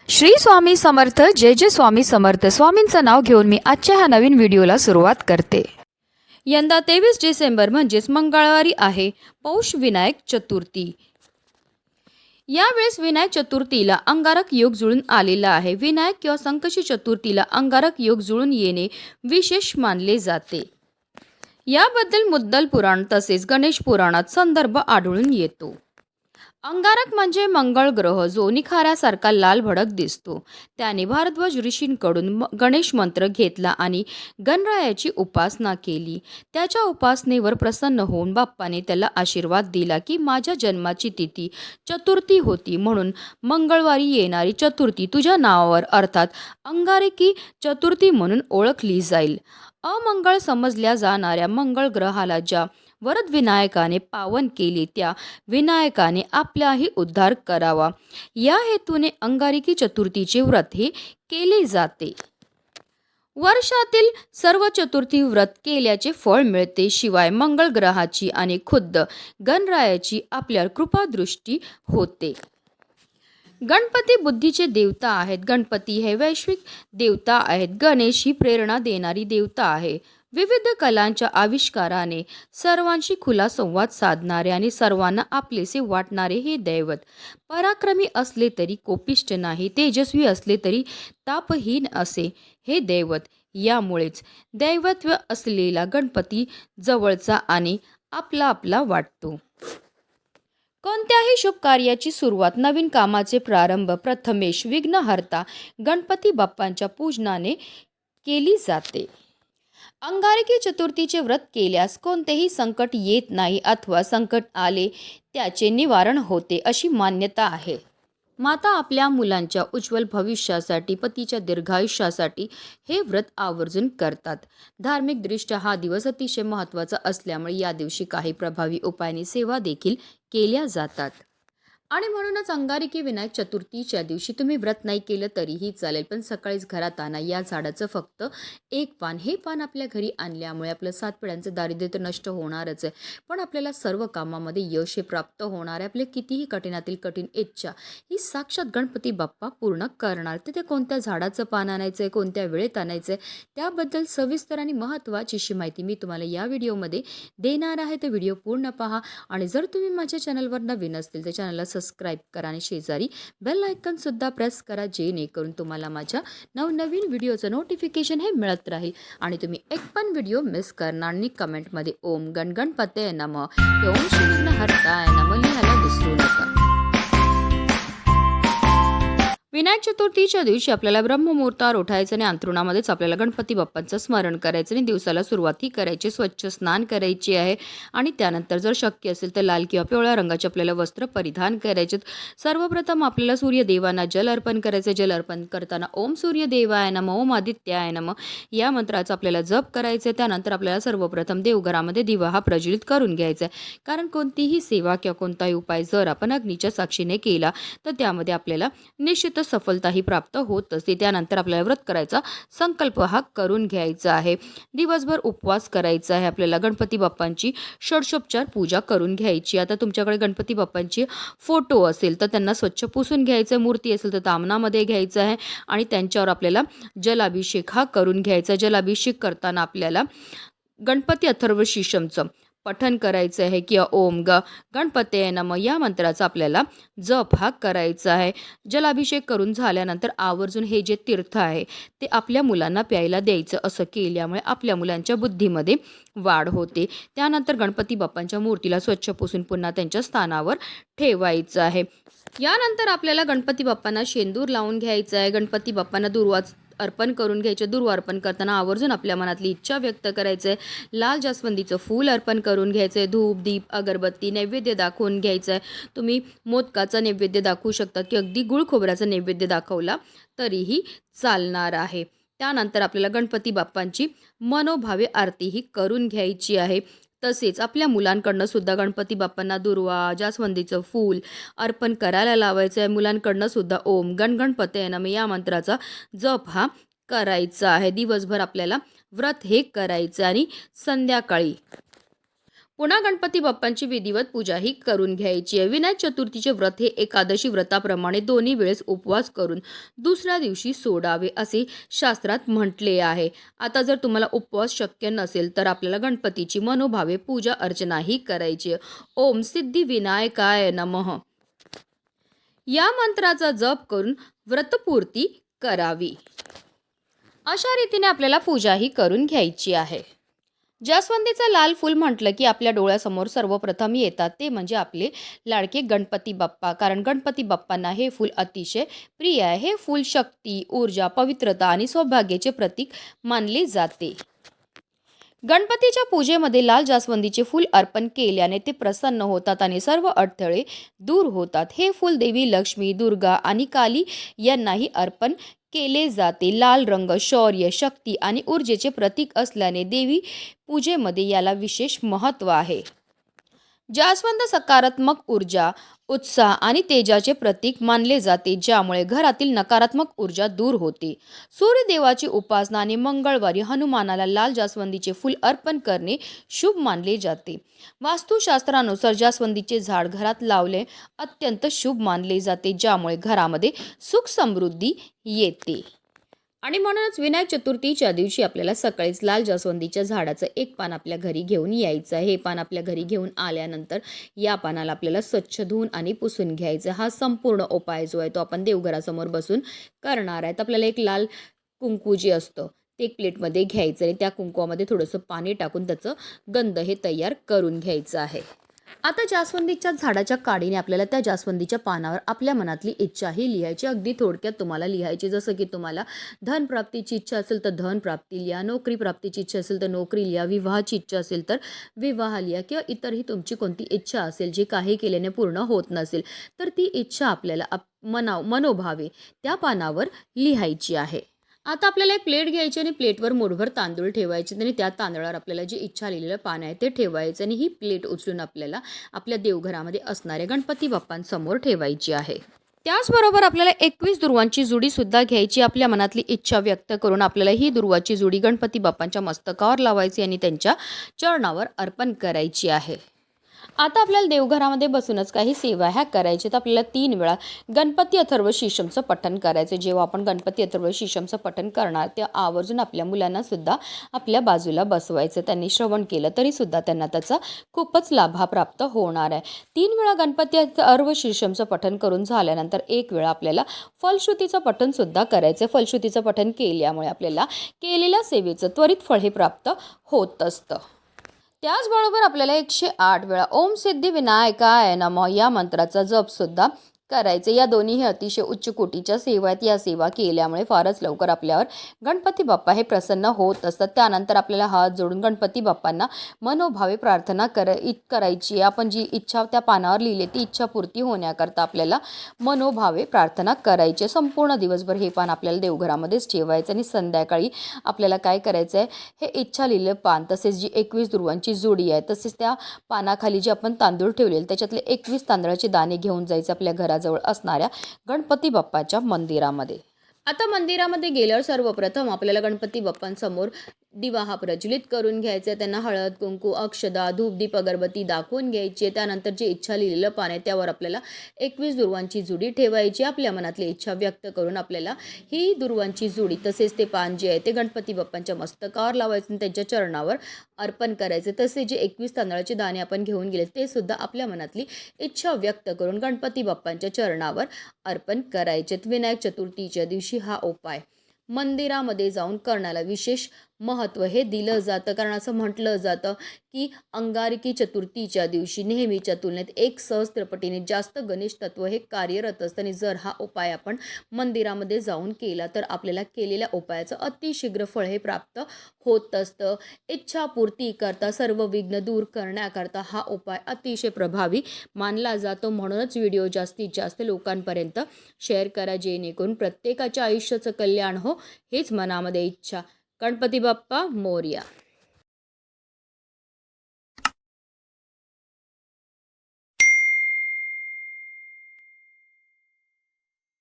श्री स्वामी समर्थ. जय जय स्वामी समर्थ. स्वामींचं नाव घेऊन मी आजच्या ह्या नवीन व्हिडिओला सुरुवात करते. यंदा 23 डिसेंबर म्हणजेच मंगळवारी आहे पौष विनायक चतुर्थी. यावेळेस विनायक चतुर्थीला अंगारक योग जुळून आलेला आहे. विनायक किंवा संकष्टी चतुर्थीला अंगारक योग जुळून येणे विशेष मानले जाते. याबद्दल मुद्दल पुराण तसेच गणेश पुराणात संदर्भ आढळून येतो. अंगारक म्हणजे मंगळ ग्रह जो निखाऱ्यासारखा लाल भडक दिसतो. त्याने भारद्वाज ऋषींकडून गणेश मंत्र घेतला आणि गणरायाची उपासना केली. त्याच्या उपासनेवर प्रसन्न होऊन बाप्पाने त्याला आशीर्वाद दिला की माझ्या जन्माची तिथी चतुर्थी होती, म्हणून मंगळवारी येणारी चतुर्थी तुझ्या नावावर अर्थात अंगारकी चतुर्थी म्हणून ओळखली जाईल. अमंगळ समजल्या जाणाऱ्या मंगळ ग्रहाला ज्या वरद विनायकाने पावन केले त्या विनायकाने आपलाही उद्धार करावा या हेतूने अंगारकी चतुर्थीचे व्रत हे केले जाते. वर्षातील सर्व चतुर्थी व्रत केल्याचे फळ मिळते. शिवाय मंगळ ग्रहाची आणि खुद्द गणरायाची आपल्यावर कृपादृष्टी होते. गणपती बुद्धीचे देवता आहेत. गणपती हे वैश्विक देवता आहेत. गणेश ही प्रेरणा देणारी देवता आहे. विविध कलांच्या आविष्काराने सर्वांशी खुला संवाद साधणारे आणि सर्वांना आपलेसे वाटणारे हे दैवत पराक्रमी असले तरी कोपिष्ट नाही, तेजस्वी असले तरी तापहीन असे हे दैवत. यामुळेच दैवत्व असलेला गणपती जवळचा आणि आपला वाटतो. कोणत्याही शुभ कार्याची सुरुवात, नवीन कामाचे प्रारंभ प्रथमेश विघ्नहर्ता गणपती बाप्पांच्या पूजनाने केली जाते. अंगारकी चतुर्थीचे व्रत केल्यास कोणतेही संकट येत नाही अथवा संकट आले त्याचे निवारण होते अशी मान्यता आहे. माता आपल्या मुलांच्या उज्ज्वल भविष्यासाठी, पतीच्या दीर्घायुष्यासाठी हे व्रत आवर्जून करतात. धार्मिकदृष्ट्या हा दिवस अतिशय महत्त्वाचा असल्यामुळे या दिवशी काही प्रभावी उपायांनी सेवा देखील केल्या जातात. आणि म्हणूनच अंगारकी विनायक चतुर्थीच्या दिवशी तुम्ही व्रत नाही केलं तरीही चालेल, पण सकाळीच घरात आणा या झाडाचं फक्त एक पान. हे पान आपल्या घरी आणल्यामुळे आपलं 7 पिढ्यांचं दारिद्र्य तर नष्ट होणारच आहे, पण आपल्याला सर्व कामामध्ये यश हे प्राप्त होणार आहे. आपले कितीही कठीणातील कठीण इच्छा ही साक्षात गणपती बाप्पा पूर्ण करणार. ते कोणत्या झाडाचं पान आणायचं आहे, कोणत्या वेळेत आणायचं आहे, त्याबद्दल सविस्तर आणि महत्त्वाची माहिती मी तुम्हाला या व्हिडिओमध्ये देणार आहे. तर व्हिडिओ पूर्ण पहा. आणि जर तुम्ही माझ्या चॅनलवर नवीन असतील तर चॅनलला सबस्क्राईब करा आणि शेजारी बेल आयकॉन सुद्धा प्रेस करा, जेणेकरून तुम्हाला माझ्या नवनवीन व्हिडिओचं नोटिफिकेशन हे मिळत राहील आणि तुम्ही एक पण व्हिडिओ मिस करणार नाही. कमेंटमध्ये ओम गणपतये नमः किंवा ओम श्री विघ्नहर्ताय नमः लिहायला विसरू नका. विनायक चतुर्थीच्या दिवशी आपल्याला ब्रह्ममुहूर्तावर उठायचं आणि अंथरुणामध्येच आपल्याला गणपती बाप्पांचं स्मरण करायचं आणि दिवसाला सुरुवातही करायची. स्वच्छ स्नान करायचे आहे आणि त्यानंतर जर शक्य असेल तर लाल किंवा पिवळ्या रंगाचे आपल्याला वस्त्र परिधान करायचे. सर्वप्रथम आपल्याला सूर्यदेवांना जल अर्पण करायचं. जल अर्पण करताना ओम सूर्यदेवाय नमः, ओम आदित्याय नमः या मंत्राचा आपल्याला जप करायचा. त्यानंतर आपल्याला सर्वप्रथम देवघरामध्ये दिवा हा प्रज्वलित करून घ्यायचा आहे, कारण कोणतीही सेवा किंवा कोणताही उपाय जर आपण अग्नीच्या साक्षीने केला तर त्यामध्ये आपल्याला निश्चित सफलताही प्राप्त होत असते. त्यानंतर आपल्याला व्रत करायचा संकल्प हा करून घ्यायचा आहे. दिवसभर उपवास करायचा आहे. आपल्याला गणपती बाप्पांची षोडशोपचार पूजा करून घ्यायची. आता तुमच्याकडे गणपती बाप्पांची फोटो असेल तर त्यांना स्वच्छ पुसून घ्यायचं. मूर्ती असेल तर तामनामध्ये घ्यायचं आहे आणि त्यांच्यावर आपल्याला जलाभिषेक हा करून घ्यायचा. जलाभिषेक करताना आपल्याला गणपती अथर्व शीर्षमचं पठण करायचं आहे किंवा ओम गणपतये नमः या मंत्राचा आपल्याला जप हा करायचा आहे. जलाभिषेक करून झाल्यानंतर आवर्जून हे जे तीर्थ आहे ते आपल्या मुलांना प्यायला द्यायचं. असं केल्यामुळे आपल्या मुलांच्या बुद्धीमध्ये वाढ होते. त्यानंतर गणपती बाप्पांच्या मूर्तीला स्वच्छ पुसून पुन्हा त्यांच्या स्थानावर ठेवायचं आहे. यानंतर आपल्याला गणपती बाप्पांना शेंदूर लावून घ्यायचं आहे. गणपती बाप्पांना दुर्वा अर्पण करून घ्यायचे. दुर्वा अर्पण करताना आवर्जून आपल्या मनातली इच्छा व्यक्त करायचं आहे. लाल जास्वंदीचं फूल अर्पण करून घ्यायचं आहे. धूप दीप अगरबत्ती नैवेद्य दाखवून घ्यायचं आहे. तुम्ही मोदकाचा नैवेद्य दाखवू शकता की अगदी गुळ खोबऱ्याचा नैवेद्य दाखवला तरीही चालणार आहे. त्यानंतर आपल्याला गणपती बाप्पांची मनोभावे आरतीही करून घ्यायची आहे. तसेच आपल्या मुलांकडनं सुद्धा गणपती बाप्पांना दुर्वा जास्वंदीचं फूल अर्पण करायला लावायचं आहे. मुलांकडनं सुद्धा ओम गणपतये नमः या मंत्राचा जप हा करायचा आहे. दिवसभर आपल्याला व्रत हे करायचं आणि संध्याकाळी पुन्हा गणपती बाप्पांची विधिवत पूजाही करून घ्यायची आहे. विनायक चतुर्थीचे व्रत हे एकादशी व्रताप्रमाणे दोन्ही वेळेस उपवास करून दुसऱ्या दिवशी सोडावे असे शास्त्रात म्हटले आहे. आता जर तुम्हाला उपवास शक्य नसेल तर आपल्याला गणपतीची मनोभावे पूजा अर्चनाही करायची आहे. ओम सिद्धी विनायकाय नमः या मंत्राचा जप करून व्रतपूर्ती करावी. अशा रीतीने आपल्याला पूजाही करून घ्यायची आहे. जास्वंदीचं लाल फूल म्हटलं की आपल्या डोळ्यासमोर सर्वप्रथम येतात ते म्हणजे आपले लाडके गणपती बाप्पा. कारण गणपती बाप्पांना हे फूल अतिशय प्रिय आहे. हे फूल शक्ती, ऊर्जा, पवित्रता आणि सौभाग्याचे प्रतीक मानले जाते. गणपतीच्या पूजेमध्ये लाल जास्वंदीचे फूल अर्पण केल्याने ते प्रसन्न होतात आणि सर्व अडथळे दूर होतात. हे फूल देवी लक्ष्मी, दुर्गा आणि काली यांनाही अर्पण केले जाते. लाल रंग शौर्य, शक्ती आणि ऊर्जेचे प्रतीक असल्याने देवी पूजेमध्ये याला विशेष महत्त्व आहे. जास्वंद सकारात्मक ऊर्जा, उत्साह आणि तेजाचे प्रतीक मानले जाते, ज्यामुळे घरातील नकारात्मक ऊर्जा दूर होते. सूर्यदेवाची उपासना आणि मंगळवारी हनुमानाला लाल जास्वंदीचे फूल अर्पण करणे शुभ मानले जाते. वास्तुशास्त्रानुसार जास्वंदीचे झाड घरात लावले अत्यंत शुभ मानले जाते, ज्यामुळे घरामध्ये सुख समृद्धी येते. आणि म्हणूनच विनायक चतुर्थीच्या दिवशी आपल्याला सकाळीच लाल जास्वंदीच्या झाडाचं एक पान आपल्या घरी घेऊन यायचं आहे. हे पान आपल्या घरी घेऊन आल्यानंतर या पानाला आपल्याला स्वच्छ धुवून आणि पुसून घ्यायचं. हा संपूर्ण उपाय जो आहे तो आपण देवघरासमोर बसून करणार आहे. तर आपल्याला एक लाल कुंकू जे असतं ते एक प्लेटमध्ये घ्यायचं आणि त्या कुंकवामध्ये थोडंसं पाणी टाकून त्याचं गंध हे तयार करून घ्यायचं आहे. आता जास्वंदीच्या झाडाच्या काडीने आपल्याला त्या जास्वंदीच्या पानावर आपल्या मनातली इच्छाही लिहायची. अगदी थोडक्यात तुम्हाला लिहायची. जसं की तुम्हाला धनप्राप्तीची इच्छा असेल तर धनप्राप्ती लिहा, नोकरी प्राप्तीची इच्छा असेल तर नोकरी लिहा, विवाहाची इच्छा असेल तर विवाह लिहा किंवा इतरही तुमची कोणती इच्छा असेल जी काही केल्याने पूर्ण होत नसेल तर ती इच्छा आपल्याला मनोभावे त्या पानावर लिहायची आहे. आता आपल्याला एक प्लेट घ्यायची आणि प्लेटवर मूठभर तांदूळ ठेवायचे आणि त्या तांदळावर आपल्याला जी इच्छा लिहिलेलं पान आहे ते ठेवायचं आणि ही प्लेट उचलून आपल्याला आपल्या देवघरामध्ये असणाऱ्या गणपती बाप्पांसमोर ठेवायची आहे. त्याचबरोबर आपल्याला 21 दुर्वांची जुडी सुद्धा घ्यायची. आपल्या मनातली इच्छा व्यक्त करून आपल्याला ही दुर्वाची जुडी गणपती बाप्पांच्या मस्तकावर लावायची आणि त्यांच्या चरणावर अर्पण करायची आहे. आता आपल्याला देवघरामध्ये बसूनच काही सेवा ह्या करायच्या. तर आपल्याला 3 वेळा गणपती अथर्व शीर्षमचं पठण करायचं. जेव्हा आपण गणपती अथर्व शीर्षमचं पठण करणार ते आवर्जून आपल्या मुलांना सुद्धा आपल्या बाजूला बसवायचं. त्यांनी श्रवण केलं तरी सुद्धा त्यांना त्याचा खूपच लाभ प्राप्त होणार आहे. 3 वेळा गणपती अथर्व शीर्षमचं पठण करून झाल्यानंतर 1 वेळा आपल्याला फलश्रुतीचं पठण सुद्धा करायचं. फलश्रुतीचं पठण केल्यामुळे आपल्याला केलेल्या सेवेचं त्वरित फळ हे प्राप्त होत असतं. त्याचबरोबर आपल्याला 108 वेळा ओम सिद्धी विनायकाय नमः या मंत्राचा जप सुद्धा करायचे. या दोन्हीही अतिशय उच्च कोटीच्या सेवा आहेत. या सेवा केल्यामुळे फारच लवकर आपल्यावर गणपती बाप्पा हे प्रसन्न होत असतात. त्यानंतर आपल्याला हात जोडून गणपती बाप्पांना मनोभावे प्रार्थना करायची. आपण जी इच्छा त्या पानावर लिहिली ती इच्छा पूर्ती होण्याकरता आपल्याला मनोभावे प्रार्थना करायची. संपूर्ण दिवसभर हे पान आपल्याला देवघरामध्येच ठेवायचं आणि संध्याकाळी आपल्याला काय करायचं आहे, हे इच्छा लिहिलेलं पान तसेच जी 21 दुर्वांची जोडी आहे तसेच त्या पानाखाली जे आपण तांदूळ ठेवलेले त्याच्यातले 21 तांदळाचे दाणे घेऊन जायचे आपल्या घराजवळ असणाऱ्या गणपती बाप्पाच्या मंदिरामध्ये. आता मंदिरामध्ये गेल्यावर सर्वप्रथम आपल्याला गणपती बाप्पांसमोर दिवा हा प्रज्वलित करून घ्यायचा. त्यांना हळद, कुंकू, अक्षदा, धूप, दीप, अगरबत्ती दाखवून घ्यायची. त्यानंतर जे इच्छा लिहिलेलं पान आहे त्यावर आपल्याला 21 दुर्वांची जुडी ठेवायची. आपल्या मनातली इच्छा व्यक्त करून आपल्याला ही दुर्वांची जुडी तसेच ते पान जे आहे ते गणपती बाप्पांच्या मस्तकावर लावायचं आणि त्यांच्या चरणावर अर्पण करायचे. तसे जे 21 तांदळाचे दाणे आपण घेऊन गेले ते सुद्धा आपल्या मनातली इच्छा व्यक्त करून गणपती बाप्पांच्या चरणावर अर्पण करायचे. विनायक चतुर्थीच्या दिवशी हा उपाय मंदिरामध्ये जाऊन करण्याला विशेष महत्त्व हे दिलं जातं. कारण असं म्हटलं जातं की अंगारकी चतुर्थीच्या दिवशी नेहमीच्या तुलनेत 1 सहस्त्रपटीने जास्त गणेश तत्व हे कार्यरत असतं आणि जर हा उपाय आपण मंदिरामध्ये जाऊन केला तर आपल्याला केलेल्या उपायाचं अतिशीघ्र फळ हे प्राप्त होत असतं. इच्छापूर्ती करता सर्व विघ्न दूर करण्याकरता हा उपाय अतिशय प्रभावी मानला जातो. म्हणूनच व्हिडिओ जास्तीत जास्त लोकांपर्यंत शेअर करा जेणेकरून प्रत्येकाच्या आयुष्याचं कल्याण हो हेच मनामध्ये इच्छा. गणपती बाप्पा मोरया.